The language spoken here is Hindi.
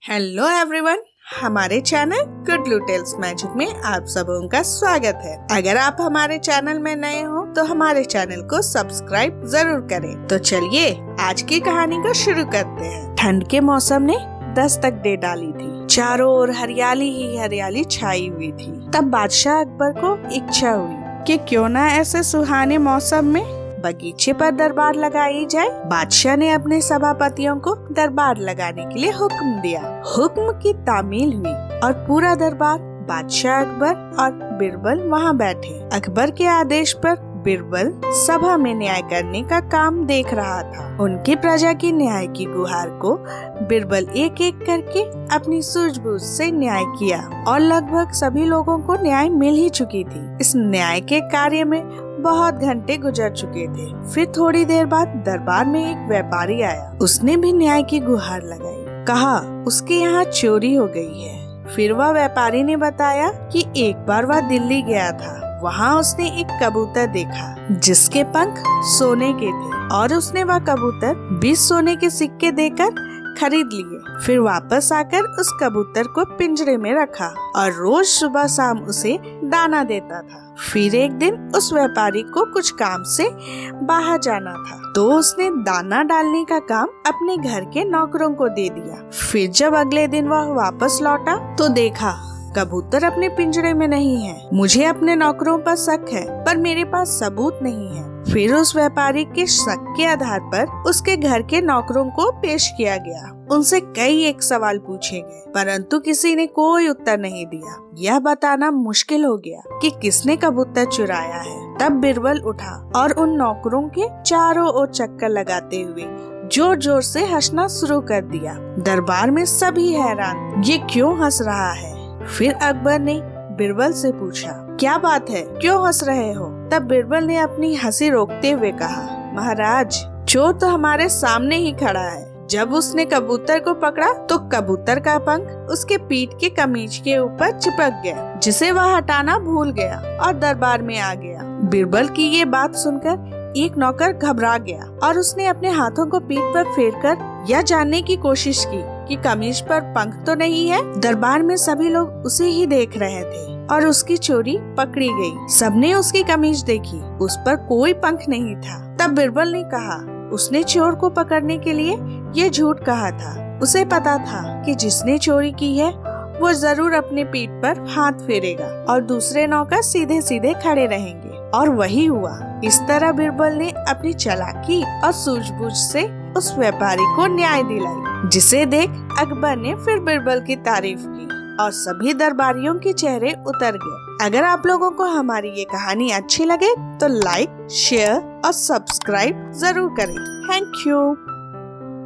हेलो एवरीवन, हमारे चैनल गुडलू टेल्स मैजिक में आप सबों का स्वागत है। अगर आप हमारे चैनल में नए हो तो हमारे चैनल को सब्सक्राइब जरूर करें। तो चलिए आज की कहानी को शुरू करते हैं। ठंड के मौसम ने दस्तक दे डाली थी। चारों ओर हरियाली ही हरियाली छाई हुई थी। तब बादशाह अकबर को इच्छा हुई कि क्यों ना ऐसे सुहाने मौसम में बगीचे पर दरबार लगाई जाए। बादशाह ने अपने सभापतियों को दरबार लगाने के लिए हुक्म दिया। हुक्म की तामील हुई और पूरा दरबार बादशाह अकबर और बिरबल वहाँ बैठे। अकबर के आदेश पर बिरबल सभा में न्याय करने का काम देख रहा था। उनकी प्रजा की न्याय की गुहार को बिरबल एक एक करके अपनी सूझबूझ से न्याय किया और लगभग सभी लोगों को न्याय मिल ही चुकी थी। इस न्याय के कार्य में बहुत घंटे गुजर चुके थे। फिर थोड़ी देर बाद दरबार में एक व्यापारी आया। उसने भी न्याय की गुहार लगाई। कहा उसके यहाँ चोरी हो गई है। फिर वह व्यापारी ने बताया कि एक बार वह दिल्ली गया था। वहाँ उसने एक कबूतर देखा जिसके पंख सोने के थे और उसने वह कबूतर 20 सोने के सिक्के देकर खरीद लिए। फिर वापस आकर उस कबूतर को पिंजरे में रखा और रोज सुबह शाम उसे दाना देता था। फिर एक दिन उस व्यापारी को कुछ काम से बाहर जाना था तो उसने दाना डालने का काम अपने घर के नौकरों को दे दिया। फिर जब अगले दिन वह वापस लौटा तो देखा कबूतर अपने पिंजरे में नहीं है। मुझे अपने नौकरों पर शक है पर मेरे पास सबूत नहीं है। फिर उस व्यापारी के शक के आधार पर उसके घर के नौकरों को पेश किया गया। उनसे कई एक सवाल पूछे गए परंतु किसी ने कोई उत्तर नहीं दिया। यह बताना मुश्किल हो गया कि किसने कबूतर चुराया है। तब बिरबल उठा और उन नौकरों के चारों ओर चक्कर लगाते हुए जोर जोर से हंसना शुरू कर दिया। दरबार में सभी हैरान, ये क्यों हंस रहा है। फिर अकबर ने बिरबल से पूछा, क्या बात है, क्यों हंस रहे हो। तब बिरबल ने अपनी हंसी रोकते हुए कहा, महाराज चोर तो हमारे सामने ही खड़ा है। जब उसने कबूतर को पकड़ा तो कबूतर का पंख उसके पीठ के कमीज के ऊपर चिपक गया जिसे वह हटाना भूल गया और दरबार में आ गया। बिरबल की ये बात सुनकर एक नौकर घबरा गया और उसने अपने हाथों को पीठ पर फेरकर यह जानने की कोशिश की कि कमीज पर पंख तो नहीं है। दरबार में सभी लोग उसे ही देख रहे थे और उसकी चोरी पकड़ी गई। सबने उसकी कमीज देखी, उस पर कोई पंख नहीं था। तब बिरबल ने कहा उसने चोर को पकड़ने के लिए ये झूठ कहा था। उसे पता था कि जिसने चोरी की है वो जरूर अपने पीठ पर हाथ फेरेगा और दूसरे नौकर सीधे सीधे खड़े रहेंगे। और वही हुआ। इस तरह बिरबल ने अपनी चालाकी और सूझबूझ से उस व्यापारी को न्याय दिलाई, जिसे देख अकबर ने फिर बिरबल की तारीफ की और सभी दरबारियों के चेहरे उतर गए। अगर आप लोगों को हमारी ये कहानी अच्छी लगे तो लाइक, शेयर और सब्सक्राइब जरूर करें। Thank you.